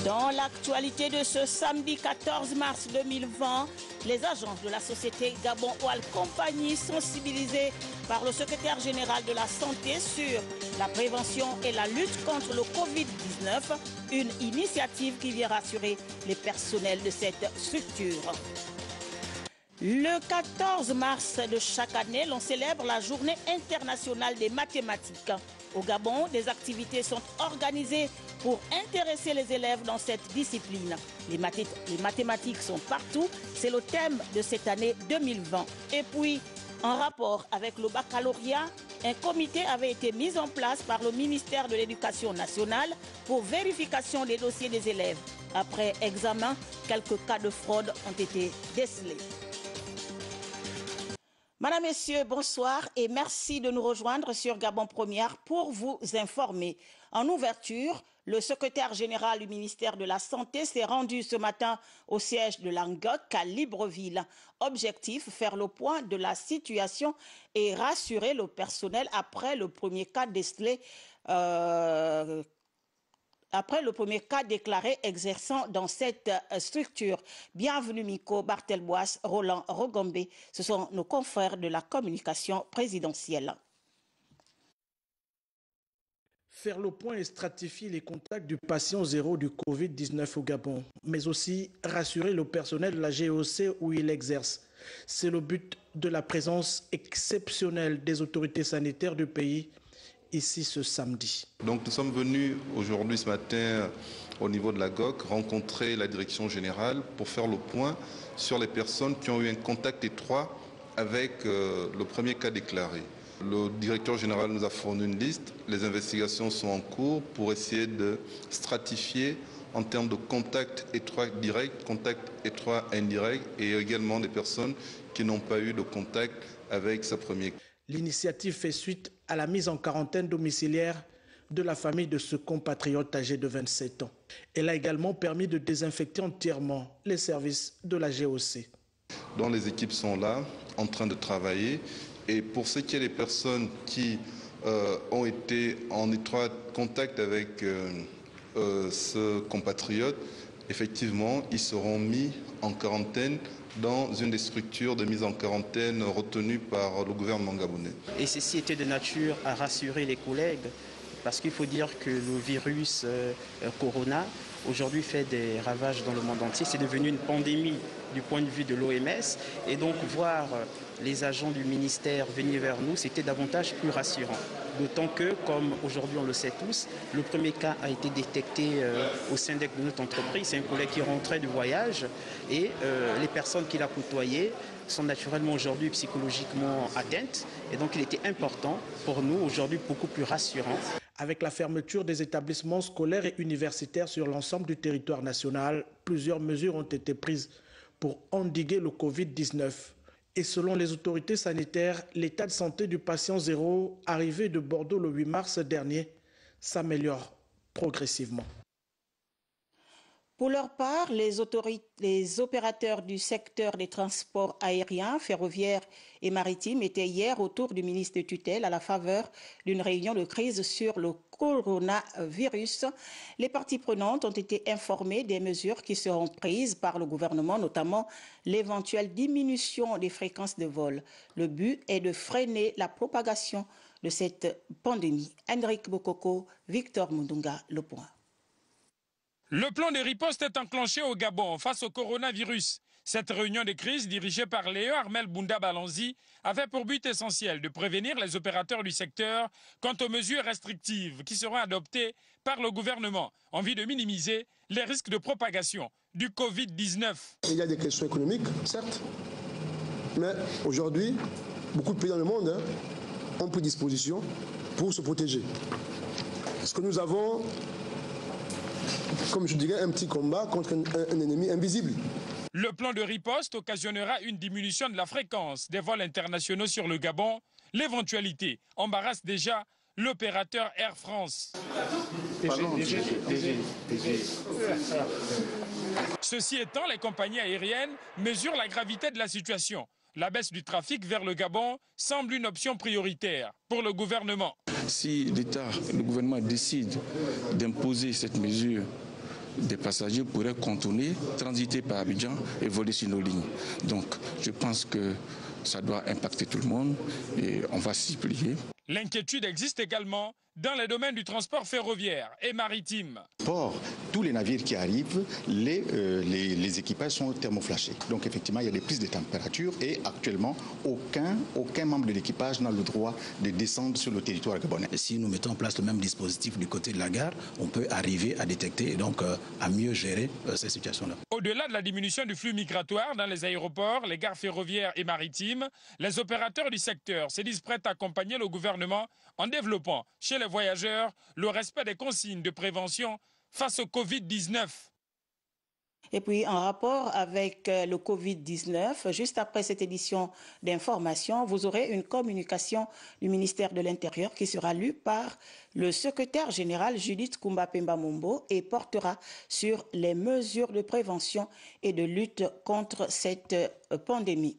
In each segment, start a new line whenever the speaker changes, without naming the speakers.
Dans l'actualité de ce samedi 14 mars 2020, les agences de la société Gabon Oil Compagnie sensibilisées par le secrétaire général de la Santé sur la prévention et la lutte contre le Covid-19, une initiative qui vient rassurer les personnels de cette structure. Le 14 mars de chaque année, l'on célèbre la Journée internationale des mathématiques. Au Gabon, des activités sont organisées pour intéresser les élèves dans cette discipline. Les mathématiques sont partout, c'est le thème de cette année 2020. Et puis, en rapport avec le baccalauréat, un comité avait été mis en place par le ministère de l'Éducation nationale pour vérification des dossiers des élèves. Après examen, quelques cas de fraude ont été décelés. Madame, Messieurs, bonsoir et merci de nous rejoindre sur Gabon Première pour vous informer. En ouverture, le secrétaire général du ministère de la Santé s'est rendu ce matin au siège de l'ANGOC à Libreville. Objectif, faire le point de la situation et rassurer le personnel après le premier cas décelé déclaré exerçant dans cette structure. Bienvenue Miko, Barthelbois, Roland Rogombe. Ce sont nos confrères de la communication présidentielle.
Faire le point et stratifier les contacts du patient zéro du Covid-19 au Gabon, mais aussi rassurer le personnel de la GOC où il exerce. C'est le but de la présence exceptionnelle des autorités sanitaires du pays ici ce samedi.
Donc nous sommes venus aujourd'hui, ce matin, au niveau de la GOC, rencontrer la direction générale pour faire le point sur les personnes qui ont eu un contact étroit avec le premier cas déclaré. Le directeur général nous a fourni une liste, les investigations sont en cours pour essayer de stratifier en termes de contact étroit direct, contact étroit indirect et également des personnes qui n'ont pas eu de contact avec sa première.
L'initiative fait suite à la mise en quarantaine domiciliaire de la famille de ce compatriote âgé de 27 ans. Elle a également permis de désinfecter entièrement les services de la GOC.
Donc les équipes sont là, en train de travailler. Et pour ce qui est des personnes qui ont été en étroit contact avec ce compatriote, effectivement, ils seront mis en quarantaine dans une des structures de mise en quarantaine retenues par le gouvernement gabonais.
Et ceci était de nature à rassurer les collègues, parce qu'il faut dire que le virus Corona, aujourd'hui, fait des ravages dans le monde entier. C'est devenu une pandémie du point de vue de l'OMS. Et donc, voir les agents du ministère venir vers nous, c'était davantage plus rassurant. D'autant que, comme aujourd'hui on le sait tous, le premier cas a été détecté au sein de notre entreprise. C'est un collègue qui rentrait du voyage et les personnes qu'il a côtoyées sont naturellement aujourd'hui psychologiquement atteintes. Et donc il était important pour nous, aujourd'hui beaucoup plus rassurant.
Avec la fermeture des établissements scolaires et universitaires sur l'ensemble du territoire national, plusieurs mesures ont été prises pour endiguer le Covid-19. Et selon les autorités sanitaires, l'état de santé du patient zéro arrivé de Bordeaux le 8 mars dernier s'améliore progressivement.
Pour leur part, les opérateurs du secteur des transports aériens, ferroviaires et maritimes étaient hier autour du ministre de tutelle à la faveur d'une réunion de crise sur le coronavirus. Les parties prenantes ont été informées des mesures qui seront prises par le gouvernement, notamment l'éventuelle diminution des fréquences de vol. Le but est de freiner la propagation de cette pandémie. Hendrik Bokoko, Victor Mundunga, Le Point.
Le plan de riposte est enclenché au Gabon face au coronavirus. Cette réunion de crise dirigée par Léo Armel Bounda Balanzi avait pour but essentiel de prévenir les opérateurs du secteur quant aux mesures restrictives qui seront adoptées par le gouvernement en vue de minimiser les risques de propagation du Covid-19.
Il y a des questions économiques, certes, mais aujourd'hui, beaucoup de pays dans le monde ont pris disposition pour se protéger. Parce que nous avons, comme je dirais, un petit combat contre un ennemi invisible.
Le plan de riposte occasionnera une diminution de la fréquence des vols internationaux sur le Gabon. L'éventualité embarrasse déjà l'opérateur Air France. Ceci étant, les compagnies aériennes mesurent la gravité de la situation. La baisse du trafic vers le Gabon semble une option prioritaire pour le gouvernement.
Si l'État, le gouvernement décide d'imposer cette mesure des passagers pourraient contourner, transiter par Abidjan et voler sur nos lignes. Donc je pense que ça doit impacter tout le monde et on va s'y plier.
L'inquiétude existe également dans les domaines du transport ferroviaire et maritime.
Pour tous les navires qui arrivent, les équipages sont thermoflashés. Donc effectivement, il y a des prises de température et actuellement, aucun membre de l'équipage n'a le droit de descendre sur le territoire gabonais.
Si nous mettons en place le même dispositif du côté de la gare, on peut arriver à détecter et donc à mieux gérer ces situations-là.
Au-delà de la diminution du flux migratoire dans les aéroports, les gares ferroviaires et maritimes, les opérateurs du secteur se disent prêts à accompagner le gouvernement en développant chez les voyageurs le respect des consignes de prévention face au Covid-19.
Et puis, en rapport avec le Covid-19, juste après cette édition d'information, vous aurez une communication du ministère de l'Intérieur qui sera lue par le secrétaire général Judith Koumba-Pemba-Mombo et portera sur les mesures de prévention et de lutte contre cette pandémie.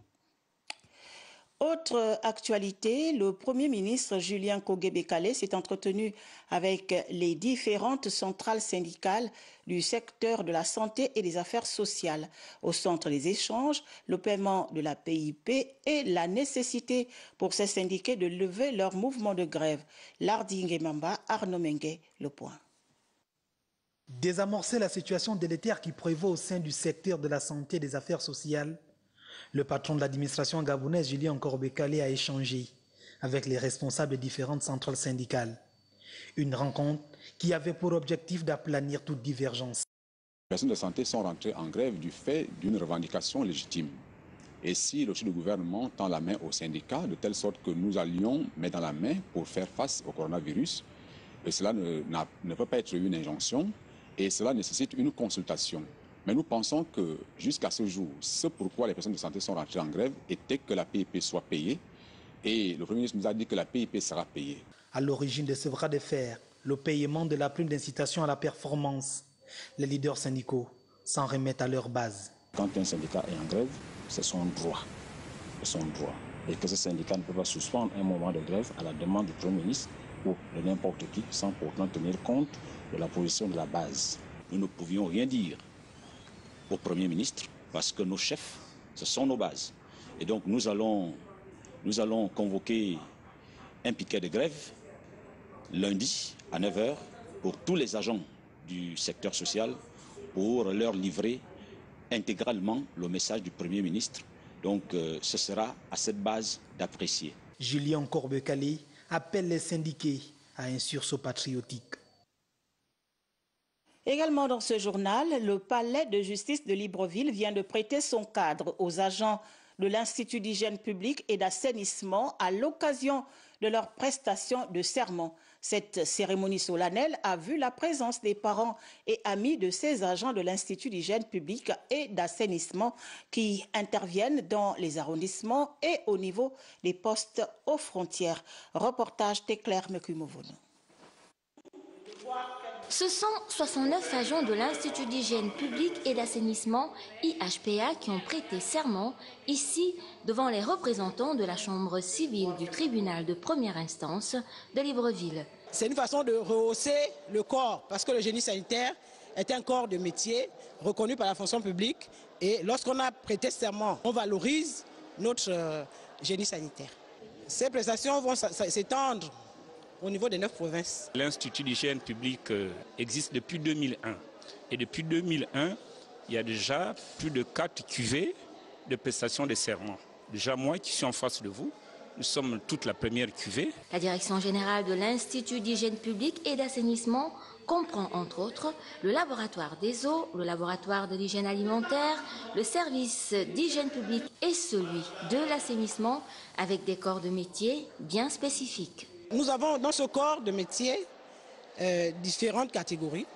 Autre actualité, le Premier ministre Julien Kogué-Bekale s'est entretenu avec les différentes centrales syndicales du secteur de la santé et des affaires sociales. Au centre des échanges, le paiement de la PIP et la nécessité pour ces syndiqués de lever leur mouvement de grève. Lardi Ngemamba, Arnaud Mengue, Le Point.
Désamorcer la situation délétère qui prévaut au sein du secteur de la santé et des affaires sociales, le patron de l'administration gabonaise, Julien Kogué-Bekale, a échangé avec les responsables des différentes centrales syndicales. Une rencontre qui avait pour objectif d'aplanir toute divergence.
Les personnes de santé sont rentrées en grève du fait d'une revendication légitime. Et si le chef du gouvernement tend la main aux syndicats, de telle sorte que nous allions mettre dans la main pour faire face au coronavirus, et cela ne peut pas être une injonction et cela nécessite une consultation. Mais nous pensons que jusqu'à ce jour, ce pourquoi les personnes de santé sont rentrées en grève était que la PIP soit payée. Et le Premier ministre nous a dit que la PIP sera payée.
À l'origine de ce bras de fer, le paiement de la prime d'incitation à la performance. Les leaders syndicaux s'en remettent à leur base.
Quand un syndicat est en grève, c'est son droit. C'est son droit. Et que ce syndicat ne peut pas suspendre un moment de grève à la demande du Premier ministre ou de n'importe qui sans pourtant tenir compte de la position de la base.
Nous ne pouvions rien dire au Premier ministre, parce que nos chefs, ce sont nos bases. Et donc nous allons convoquer un piquet de grève lundi à 9 h pour tous les agents du secteur social pour leur livrer intégralement le message du Premier ministre. Donc ce sera à cette base d'apprécier.
Julien Kogué-Bekale appelle les syndiqués à un sursaut patriotique.
Également dans ce journal, le palais de justice de Libreville vient de prêter son cadre aux agents de l'Institut d'hygiène publique et d'assainissement à l'occasion de leur prestation de serment. Cette cérémonie solennelle a vu la présence des parents et amis de ces agents de l'Institut d'hygiène publique et d'assainissement qui interviennent dans les arrondissements et au niveau des postes aux frontières. Reportage Téclair Mekumovono.
Ce sont 69 agents de l'Institut d'hygiène publique et d'assainissement, IHPA, qui ont prêté serment ici devant les représentants de la Chambre civile du tribunal de première instance de Libreville.
C'est une façon de rehausser le corps parce que le génie sanitaire est un corps de métier reconnu par la fonction publique et lorsqu'on a prêté serment, on valorise notre génie sanitaire. Ces prestations vont s'étendre au niveau des 9 provinces.
L'Institut d'hygiène publique existe depuis 2001. Et depuis 2001, il y a déjà plus de 4 cuvées de prestations de serment. Déjà moi qui suis en face de vous, nous sommes toute la première cuvée.
La direction générale de l'Institut d'hygiène publique et d'assainissement comprend entre autres le laboratoire des eaux, le laboratoire de l'hygiène alimentaire, le service d'hygiène publique et celui de l'assainissement avec des corps de métier bien spécifiques.
Nous avons dans ce corps de métier différentes catégories.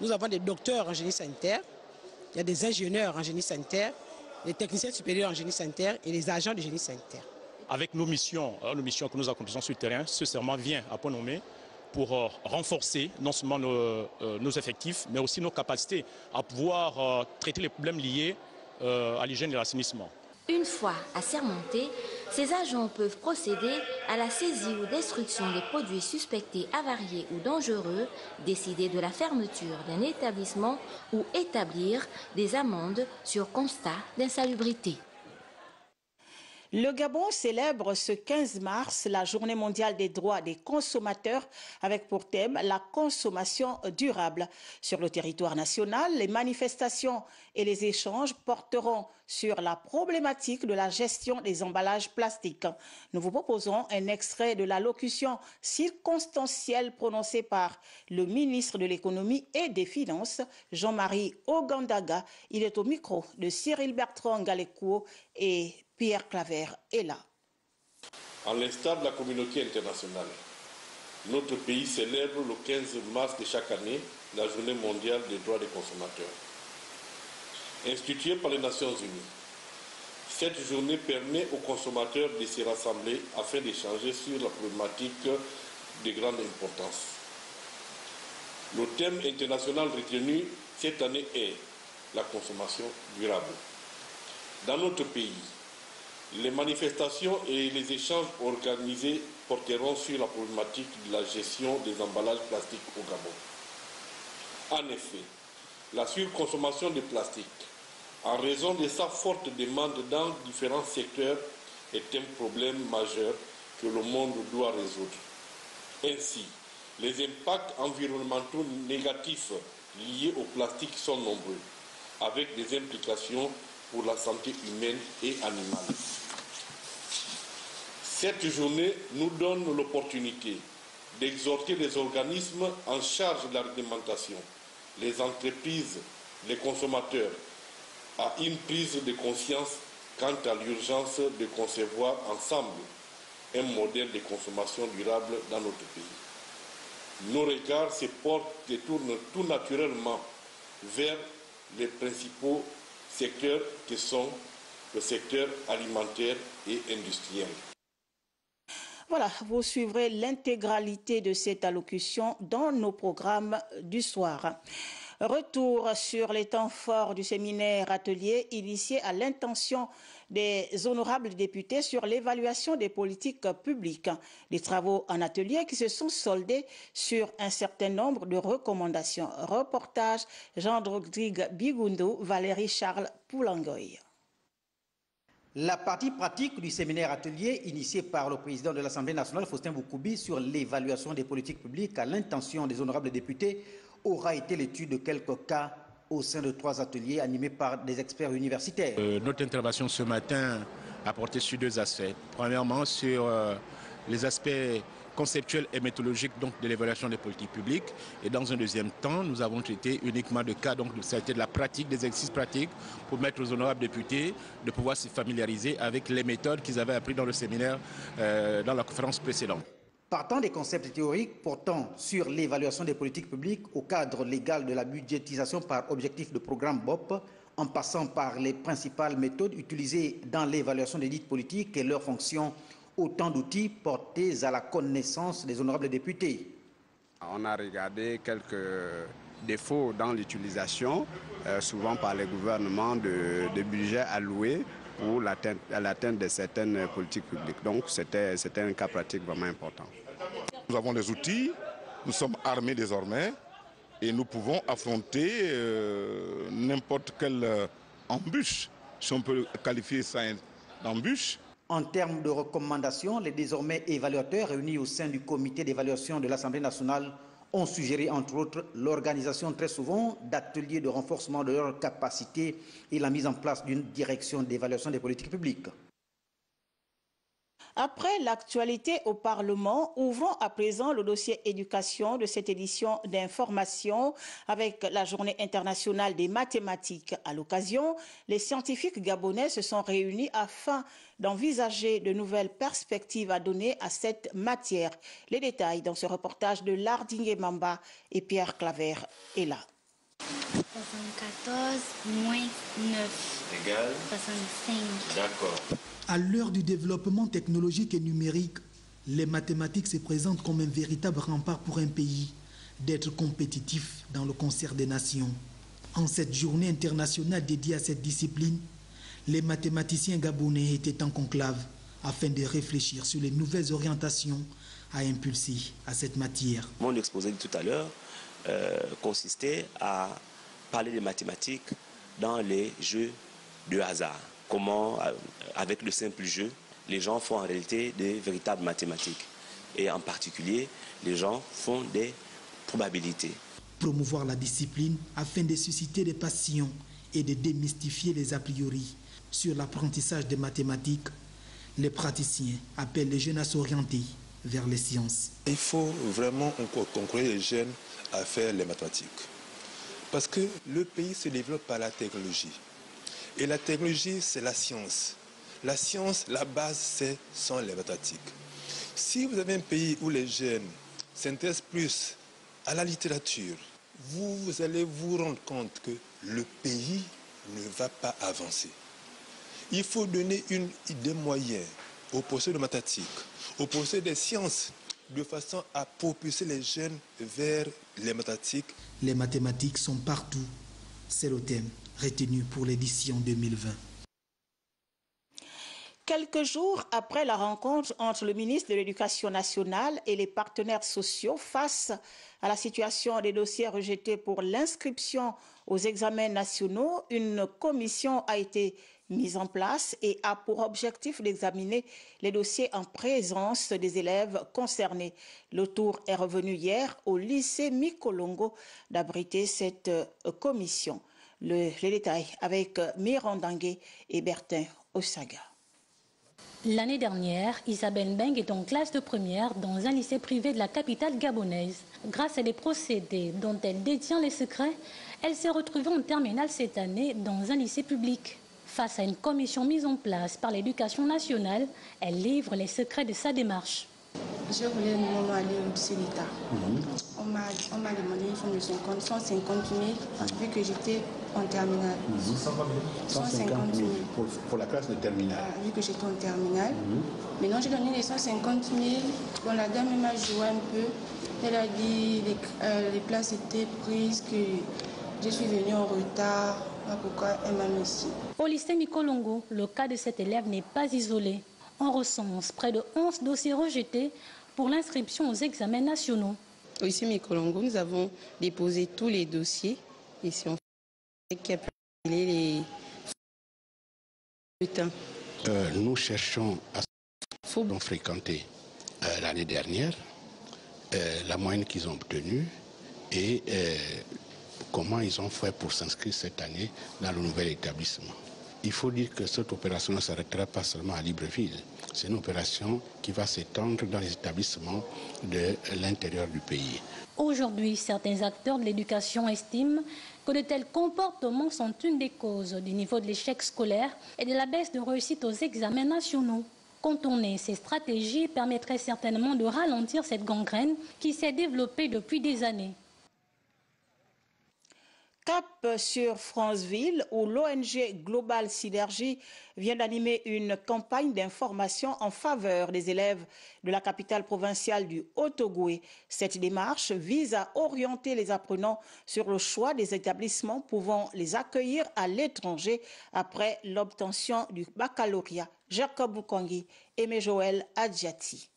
Nous avons des docteurs en génie sanitaire, il y a des ingénieurs en génie sanitaire, des techniciens supérieurs en génie sanitaire et les agents de génie sanitaire.
Avec nos missions que nous accomplissons sur le terrain, ce serment vient à point nommé pour renforcer non seulement nos effectifs, mais aussi nos capacités à pouvoir traiter les problèmes liés à l'hygiène et à l'assainissement.
Une fois assermentés, Ces agents peuvent procéder à la saisie ou destruction des produits suspectés avariés ou dangereux, décider de la fermeture d'un établissement ou établir des amendes sur constat d'insalubrité.
Le Gabon célèbre ce 15 mars la Journée mondiale des droits des consommateurs avec pour thème la consommation durable. Sur le territoire national, les manifestations et les échanges porteront sur la problématique de la gestion des emballages plastiques. Nous vous proposons un extrait de l'allocution circonstancielle prononcée par le ministre de l'Économie et des Finances, Jean-Marie Ogandaga. Il est au micro de Cyril Bertrand Galekouo et Pierre Claver est là.
À l'instar de la communauté internationale, notre pays célèbre le 15 mars de chaque année la Journée mondiale des droits des consommateurs. Instituée par les Nations Unies, cette journée permet aux consommateurs de se rassembler afin d'échanger sur la problématique de grande importance. Le thème international retenu cette année est la consommation durable. Dans notre pays, les manifestations et les échanges organisés porteront sur la problématique de la gestion des emballages plastiques au Gabon. En effet, la surconsommation de plastique, en raison de sa forte demande dans différents secteurs, est un problème majeur que le monde doit résoudre. Ainsi, les impacts environnementaux négatifs liés au plastique sont nombreux, avec des implications pour la santé humaine et animale. Cette journée nous donne l'opportunité d'exhorter les organismes en charge de la réglementation, les entreprises, les consommateurs, à une prise de conscience quant à l'urgence de concevoir ensemble un modèle de consommation durable dans notre pays. Nos regards se portent et tournent tout naturellement vers les principaux secteurs qui sont le secteur alimentaire et industriel.
Voilà, vous suivrez l'intégralité de cette allocution dans nos programmes du soir. Retour sur les temps forts du séminaire atelier initié à l'intention des honorables députés sur l'évaluation des politiques publiques. Des travaux en atelier qui se sont soldés sur un certain nombre de recommandations. Reportage Jean-Rodrigue Bigundo, Valérie Charles Poulangoy.
La partie pratique du séminaire atelier initié par le président de l'Assemblée nationale, Faustin Boukoubi, sur l'évaluation des politiques publiques à l'intention des honorables députés aura été l'étude de quelques cas au sein de 3 ateliers animés par des experts universitaires.
Notre intervention ce matin a porté sur 2 aspects. Premièrement, sur les aspects conceptuels et méthodologiques donc, de l'évaluation des politiques publiques. Et dans un deuxième temps, nous avons traité uniquement de cas, donc ça a été de la pratique, des exercices pratiques pour permettre aux honorables députés de pouvoir se familiariser avec les méthodes qu'ils avaient apprises dans le séminaire, dans la conférence précédente.
Partant des concepts théoriques portant sur l'évaluation des politiques publiques au cadre légal de la budgétisation par objectif de programme BOP, en passant par les principales méthodes utilisées dans l'évaluation des dites politiques et leurs fonctions, autant d'outils portés à la connaissance des honorables députés.
On a regardé quelques défauts dans l'utilisation, souvent par les gouvernements, de budgets alloués pour l'atteinte de certaines politiques publiques. Donc c'était un cas pratique vraiment important.
Nous avons des outils, nous sommes armés désormais et nous pouvons affronter n'importe quelle embûche, si on peut qualifier ça d'embûche.
En termes de recommandations, les désormais évaluateurs réunis au sein du comité d'évaluation de l'Assemblée nationale ont suggéré, entre autres, l'organisation très souvent d'ateliers de renforcement de leurs capacités et la mise en place d'une direction d'évaluation des politiques publiques.
Après l'actualité au Parlement, ouvrons à présent le dossier éducation de cette édition d'information avec la Journée internationale des mathématiques. À l'occasion, les scientifiques gabonais se sont réunis afin d'envisager de nouvelles perspectives à donner à cette matière. Les détails dans ce reportage de Lardingue Mamba et Pierre Claver est là.
74 moins 9
égale
65.
D'accord.
À l'heure du développement technologique et numérique, les mathématiques se présentent comme un véritable rempart pour un pays d'être compétitif dans le concert des nations. En cette journée internationale dédiée à cette discipline, les mathématiciens gabonais étaient en conclave afin de réfléchir sur les nouvelles orientations à impulser à cette matière.
Mon exposé de tout à l'heure consistait à parler des mathématiques dans les jeux de hasard. Comment, avec le simple jeu, les gens font en réalité des véritables mathématiques. Et en particulier, les gens font des probabilités.
Promouvoir la discipline afin de susciter des passions et de démystifier les a priori sur l'apprentissage des mathématiques, les praticiens appellent les jeunes à s'orienter vers les sciences.
Il faut vraiment encourager les jeunes à faire les mathématiques. Parce que le pays se développe par la technologie. Et la technologie, c'est la science. La science, la base, sont les mathématiques. Si vous avez un pays où les jeunes s'intéressent plus à la littérature, vous allez vous rendre compte que le pays ne va pas avancer. Il faut donner des moyens aux professeurs de mathématiques, aux professeurs des sciences, de façon à propulser les jeunes vers les mathématiques.
Les mathématiques sont partout. C'est le thème retenu pour l'édition 2020.
Quelques jours après la rencontre entre le ministre de l'Éducation nationale et les partenaires sociaux face à la situation des dossiers rejetés pour l'inscription aux examens nationaux, une commission a été mise en place et a pour objectif d'examiner les dossiers en présence des élèves concernés. Le tour est revenu hier au lycée Mikolongo d'abriter cette commission. Les détails avec Mirandangue et Bertin Osaga.
L'année dernière, Isabelle Mbeng est en classe de première dans un lycée privé de la capitale gabonaise. Grâce à des procédés dont elle détient les secrets, elle s'est retrouvée en terminale cette année dans un lycée public. Face à une commission mise en place par l'Éducation nationale, elle livre les secrets de sa démarche.
Je voulais aller au lycée d'État. On m'a demandé une somme de 150 000 vu que j'étais en terminale. 150 000
pour la classe de terminale.
Vu que j'étais en terminale. Maintenant, j'ai donné les 150 000. Bon, la dame m'a joué un peu. Elle a dit que les places étaient prises, que je suis venue en retard. Pourquoi elle m'a mis ici.
Au lycée Mikolongo, le cas de cet élève n'est pas isolé. On recense près de 11 dossiers rejetés pour l'inscription aux examens nationaux.
Au lycée Mikolongo, nous avons déposé tous les dossiers. Ici, on fait les bulletins.
Nous cherchons à fréquenter l'année dernière, la moyenne qu'ils ont obtenue et comment ils ont fait pour s'inscrire cette année dans le nouvel établissement. Il faut dire que cette opération ne s'arrêtera pas seulement à Libreville. C'est une opération qui va s'étendre dans les établissements de l'intérieur du pays.
Aujourd'hui, certains acteurs de l'éducation estiment que de tels comportements sont une des causes du niveau de l'échec scolaire et de la baisse de réussite aux examens nationaux. Contourner ces stratégies permettrait certainement de ralentir cette gangrène qui s'est développée depuis des années.
Cap sur Franceville, où l'ONG Global Synergie vient d'animer une campagne d'information en faveur des élèves de la capitale provinciale du Haut-Ogooué. Cette démarche vise à orienter les apprenants sur le choix des établissements pouvant les accueillir à l'étranger après l'obtention du baccalauréat. Jacob Boukongi et Joël Adjati.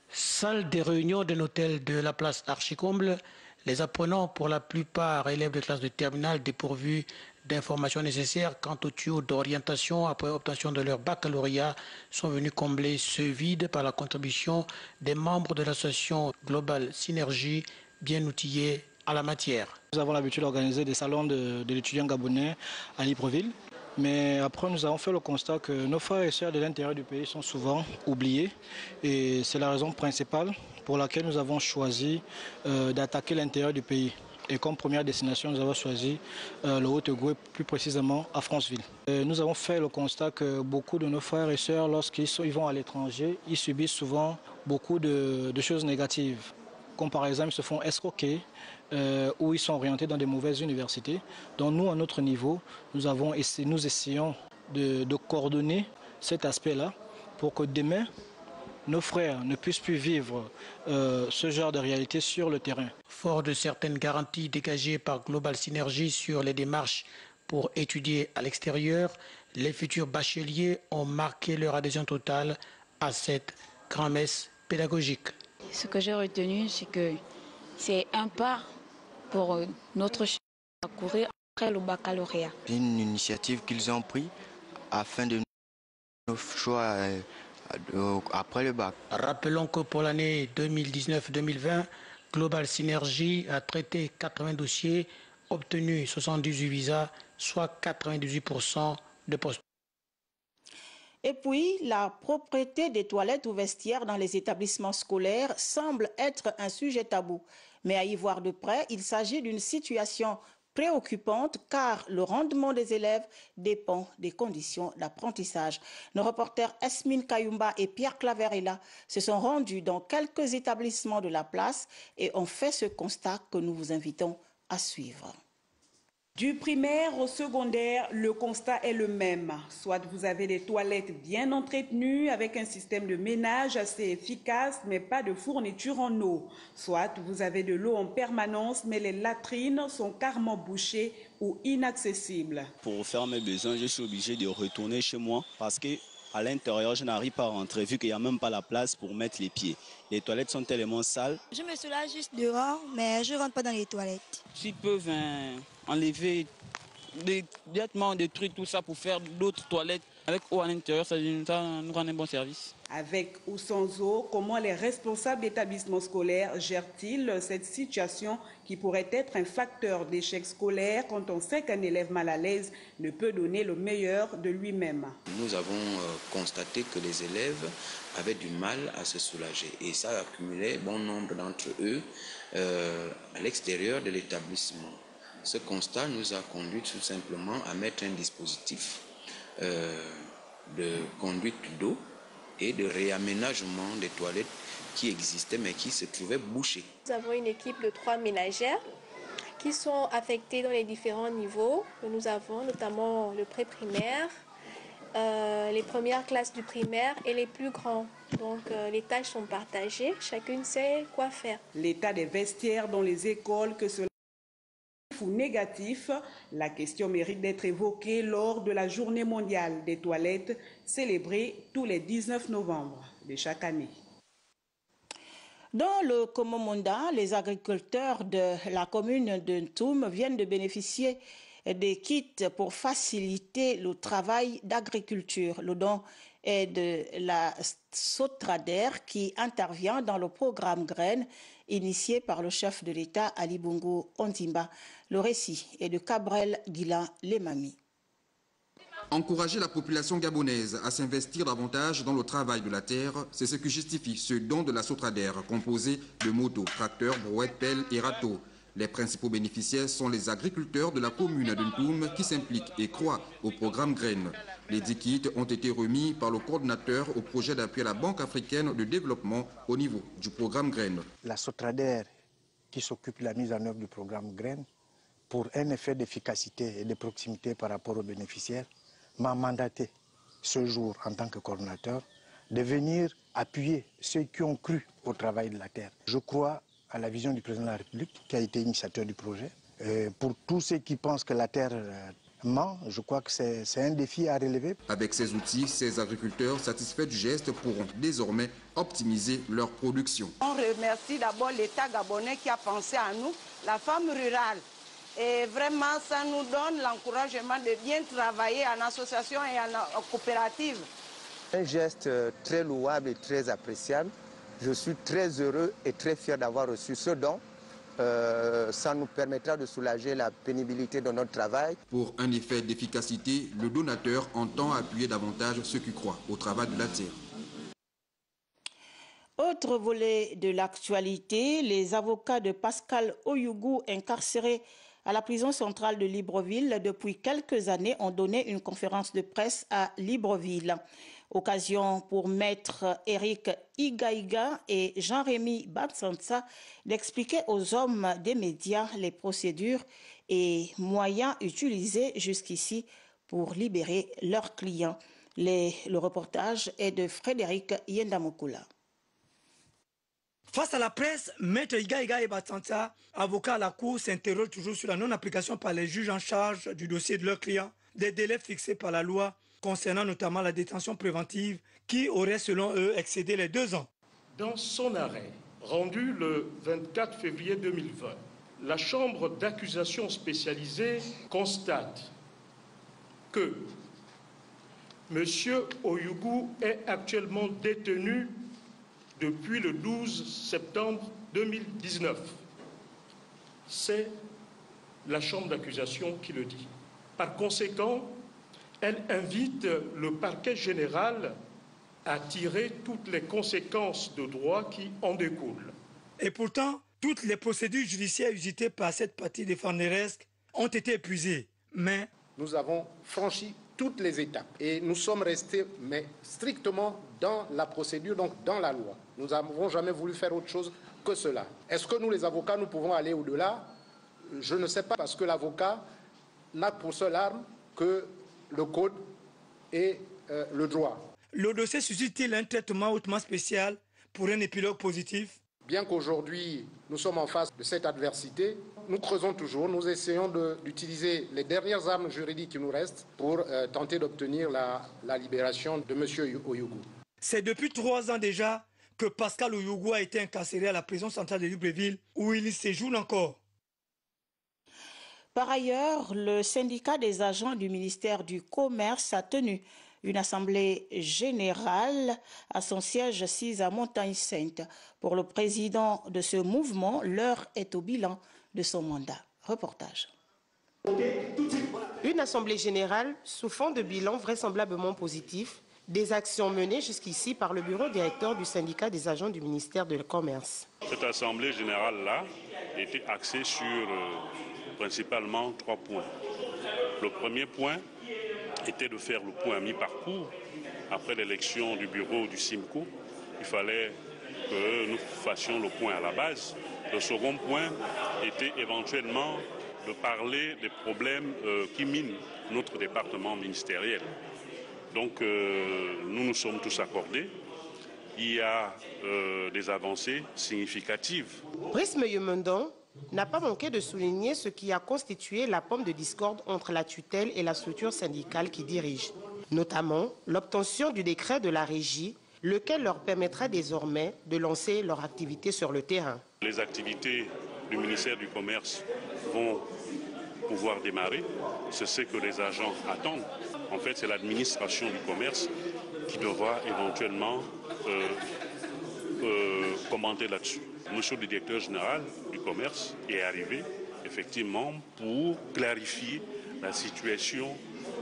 Salle des réunions d'un hôtel de la place Archicomble. Les apprenants, pour la plupart élèves de classe de terminale dépourvus d'informations nécessaires quant au tuyau d'orientation après obtention de leur baccalauréat, sont venus combler ce vide par la contribution des membres de l'association Global Synergie, bien outillés à la matière.
Nous avons l'habitude d'organiser des salons de l'étudiant gabonais à Libreville. Mais après, nous avons fait le constat que nos frères et sœurs de l'intérieur du pays sont souvent oubliés. Et c'est la raison principale pour laquelle nous avons choisi d'attaquer l'intérieur du pays. Et comme première destination, nous avons choisi le Haut-Ogooué, plus précisément à Franceville. Nous avons fait le constat que beaucoup de nos frères et sœurs, lorsqu'ils vont à l'étranger, ils subissent souvent beaucoup de choses négatives. Comme par exemple, ils se font escroquer ou ils sont orientés dans des mauvaises universités. Donc nous, à notre niveau, nous essayons de coordonner cet aspect-là pour que demain, nos frères ne puissent plus vivre ce genre de réalité sur le terrain.
Fort de certaines garanties dégagées par Global Synergie sur les démarches pour étudier à l'extérieur, Les futurs bacheliers ont marqué leur adhésion totale à cette grand-messe pédagogique.
Ce que j'ai retenu, c'est que c'est un pas pour notre chemin à courir après le baccalauréat.
Une initiative qu'ils ont prise afin de nous choix après le bac.
Rappelons que pour l'année 2019-2020, Global Synergy a traité 80 dossiers, obtenu 78 visas, soit 98% de postes.
Et puis, la propreté des toilettes ou vestiaires dans les établissements scolaires semble être un sujet tabou. Mais à y voir de près, il s'agit d'une situation préoccupante car le rendement des élèves dépend des conditions d'apprentissage. Nos reporters Esmine Kayumba et Pierre Claverella se sont rendus dans quelques établissements de la place et ont fait ce constat que nous vous invitons à suivre.
Du primaire au secondaire, le constat est le même. Soit vous avez des toilettes bien entretenues avec un système de ménage assez efficace mais pas de fourniture en eau. Soit vous avez de l'eau en permanence mais les latrines sont carrément bouchées ou inaccessibles.
Pour faire mes besoins, je suis obligé de retourner chez moi parce que à l'intérieur, je n'arrive pas à rentrer vu qu'il n'y a même pas la place pour mettre les pieds. Les toilettes sont tellement sales.
Je me soulage juste dehors, mais je ne rentre pas dans les toilettes.
S'ils peuvent enlever directement détruire tout ça pour faire d'autres toilettes avec eau à l'intérieur, ça nous rend un bon service.
Avec ou sans eau, comment les responsables d'établissements scolaires gèrent-ils cette situation qui pourrait être un facteur d'échec scolaire quand on sait qu'un élève mal à l'aise ne peut donner le meilleur de lui-même?
Nous avons constaté que les élèves avaient du mal à se soulager et ça a accumulé bon nombre d'entre eux à l'extérieur de l'établissement. Ce constat nous a conduit tout simplement à mettre un dispositif de conduite d'eau et de réaménagement des toilettes qui existaient mais qui se trouvaient bouchées.
Nous avons une équipe de 3 ménagères qui sont affectées dans les différents niveaux que nous avons, notamment le pré-primaire, les premières classes du primaire et les plus grands. Donc les tâches sont partagées, chacune sait quoi faire.
L'état des vestiaires dans les écoles, que cela ou négatif, la question mérite d'être évoquée lors de la journée mondiale des toilettes célébrée tous les 19 novembre de chaque année. Dans le Komomonda, les agriculteurs de la commune de Ntoum viennent de bénéficier des kits pour faciliter le travail d'agriculture. Le don est de la Sotrader qui intervient dans le programme Graines initié par le chef de l'État Ali Bongo Ondimba. Le récit est de Cabrel Guilain Lemami.
Encourager la population gabonaise à s'investir davantage dans le travail de la terre, c'est ce qui justifie ce don de la Sotrader, composé de motos, tracteurs, brouettes, pelles et râteaux. Les principaux bénéficiaires sont les agriculteurs de la commune de Ntoum qui s'impliquent et croient au programme Graines. Les 10 kits ont été remis par le coordinateur au projet d'appui à la Banque africaine de développement au niveau du programme Graines.
La Sotrader qui s'occupe de la mise en œuvre du programme Graines, pour un effet d'efficacité et de proximité par rapport aux bénéficiaires, m'a mandaté ce jour en tant que coordinateur de venir appuyer ceux qui ont cru au travail de la terre. Je crois à la vision du président de la République qui a été initiateur du projet. Pour tous ceux qui pensent que la terre ment, je crois que c'est un défi à relever.
Avec ces outils, ces agriculteurs satisfaits du geste pourront désormais optimiser leur production.
On remercie d'abord l'État gabonais qui a pensé à nous, la femme rurale. Et vraiment, ça nous donne l'encouragement de bien travailler en association et en coopérative.
Un geste très louable et très appréciable. Je suis très heureux et très fier d'avoir reçu ce don. Ça nous permettra de soulager la pénibilité de notre travail.
Pour un effet d'efficacité, le donateur entend appuyer davantage ceux qui croient au travail de la terre.
Autre volet de l'actualité, les avocats de Pascal Oyougou, incarcérés à la prison centrale de Libreville depuis quelques années, ont donné une conférence de presse à Libreville. Occasion pour maître Eric Igaïga et Jean-Rémy Batsansa d'expliquer aux hommes des médias les procédures et moyens utilisés jusqu'ici pour libérer leurs clients. Le reportage est de Frédéric Yendamokula.
Face à la presse, Maître Igaïga et Batsansa, avocat à la Cour, s'interroge toujours sur la non-application par les juges en charge du dossier de leurs clients des délais fixés par la loi concernant notamment la détention préventive qui aurait selon eux excédé les 2 ans.
Dans son arrêt rendu le 24 février 2020, la Chambre d'accusation spécialisée constate que M. Oyougou est actuellement détenu depuis le 12 septembre 2019. C'est la Chambre d'accusation qui le dit. Par conséquent, elle invite le parquet général à tirer toutes les conséquences de droit qui en découlent.
Et pourtant, toutes les procédures judiciaires usitées par cette partie défenderesque ont été épuisées. Mais
nous avons franchi toutes les étapes et nous sommes restés strictement dans la procédure, donc dans la loi. Nous n'avons jamais voulu faire autre chose que cela. Est-ce que nous, les avocats, nous pouvons aller au-delà? Je ne sais pas, parce que l'avocat n'a pour seule arme que le code et le droit.
Le dossier suscite-t-il un traitement hautement spécial pour un épilogue positif?
Bien qu'aujourd'hui nous sommes en face de cette adversité, nous creusons toujours, nous essayons d'utiliser les dernières armes juridiques qui nous restent pour tenter d'obtenir la libération de M. Oyougou.
C'est depuis 3 ans déjà que Pascal Oyougou a été incarcéré à la prison centrale de Libreville où il séjourne encore. Par ailleurs, le syndicat des agents du ministère du Commerce a tenu une assemblée générale à son siège assise à Montagne-Sainte. Pour le président de ce mouvement, l'heure est au bilan de son mandat. Reportage.
Une assemblée générale sous fond de bilan vraisemblablement positif des actions menées jusqu'ici par le bureau directeur du syndicat des agents du ministère du Commerce.
Cette assemblée générale-là était axée sur principalement 3 points. Le premier point était de faire le point à mi-parcours. Après l'élection du bureau du SIMCO, il fallait que nous fassions le point à la base. Le second point était éventuellement de parler des problèmes qui minent notre département ministériel. Donc nous nous sommes tous accordés. Il y a des avancées significatives.
Brice Meumendon n'a pas manqué de souligner ce qui a constitué la pomme de discorde entre la tutelle et la structure syndicale qui dirige, notamment l'obtention du décret de la régie, lequel leur permettra désormais de lancer leur activité sur le terrain.
Les activités du ministère du Commerce vont pouvoir démarrer, c'est ce que les agents attendent. En fait, c'est l'administration du commerce qui devra éventuellement commenter là-dessus. Monsieur le directeur général du commerce est arrivé effectivement pour clarifier la situation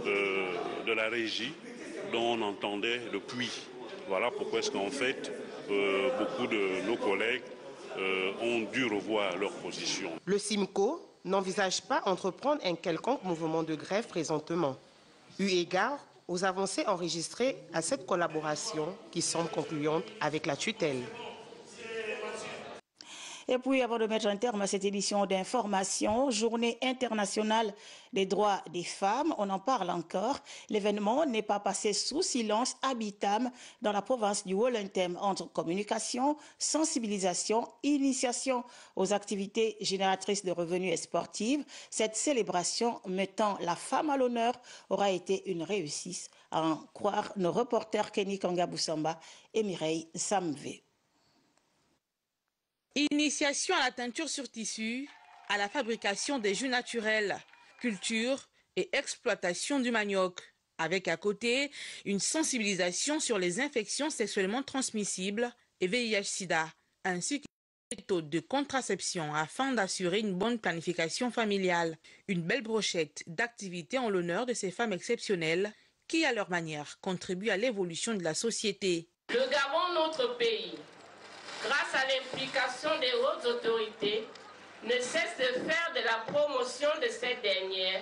de la régie dont on entendait le puits. Voilà pourquoi est-ce qu'en fait beaucoup de nos collègues ont dû revoir leur position.
Le SIMCO n'envisage pas entreprendre un quelconque mouvement de grève présentement, eu égard aux avancées enregistrées à cette collaboration qui semble concluante avec la tutelle.
Et puis, avant de mettre un terme à cette édition d'information, Journée internationale des droits des femmes, on en parle encore. L'événement n'est pas passé sous silence à Bitam, dans la province du Wollentem, entre communication, sensibilisation, initiation aux activités génératrices de revenus et sportives. Cette célébration mettant la femme à l'honneur aura été une réussite, à en croire nos reporters Kenny Kanga-Boussamba et Mireille Samvé.
Initiation à la teinture sur tissu, à la fabrication des jus naturels, culture et exploitation du manioc, avec à côté une sensibilisation sur les infections sexuellement transmissibles et VIH-Sida, ainsi que des méthodes de contraception afin d'assurer une bonne planification familiale. Une belle brochette d'activités en l'honneur de ces femmes exceptionnelles qui, à leur manière, contribuent à l'évolution de la société.
Le Gabon, notre pays, grâce à l'implication des hautes autorités, ne cesse de faire de la promotion de cette dernière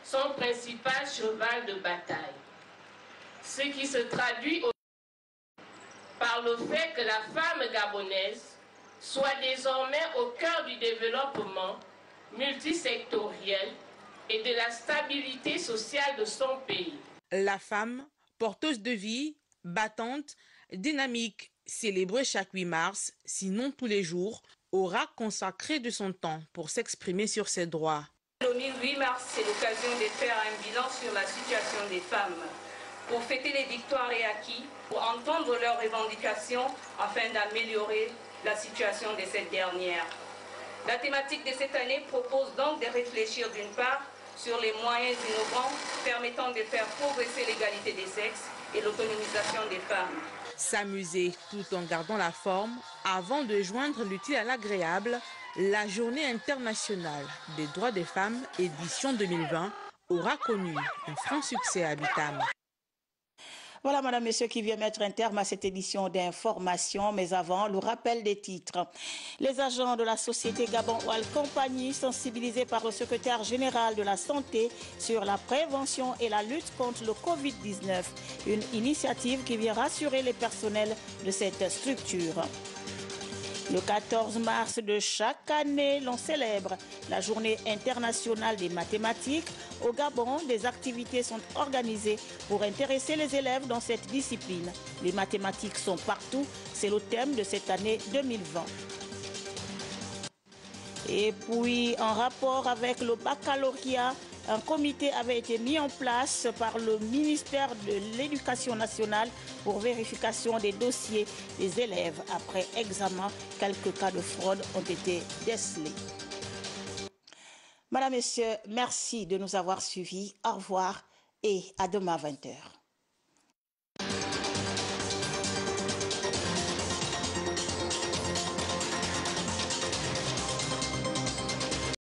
son principal cheval de bataille. Ce qui se traduit par le fait que la femme gabonaise soit désormais au cœur du développement multisectoriel et de la stabilité sociale de son pays.
La femme, porteuse de vie, battante, dynamique, célébrée chaque 8 mars, sinon tous les jours, aura consacré de son temps pour s'exprimer sur ses droits.
Le
vendredi 8 mars, c'est l'occasion de faire un bilan sur la situation des femmes, pour fêter les victoires et acquis, pour entendre leurs revendications afin d'améliorer la situation de cette dernière. La thématique de cette année propose donc de réfléchir d'une part sur les moyens innovants permettant de faire progresser l'égalité des sexes et l'autonomisation des femmes.
S'amuser tout en gardant la forme avant de joindre l'utile à l'agréable, la Journée internationale des droits des femmes, édition 2020, aura connu un franc succès à Bitam.
Voilà, madame, messieurs, qui vient mettre un terme à cette édition d'information. Mais avant, le rappel des titres. Les agents de la société Gabon Oil Compagnie, sensibilisés par le secrétaire général de la Santé sur la prévention et la lutte contre le Covid-19. Une initiative qui vient rassurer les personnels de cette structure. Le 14 mars de chaque année, l'on célèbre la Journée internationale des mathématiques. Au Gabon, des activités sont organisées pour intéresser les élèves dans cette discipline. Les mathématiques sont partout, c'est le thème de cette année 2020. Et puis, en rapport avec le baccalauréat, un comité avait été mis en place par le ministère de l'Éducation nationale pour vérification des dossiers des élèves. Après examen, quelques cas de fraude ont été décelés. Madame, Messieurs, merci de nous avoir suivis. Au revoir et à demain à 20h.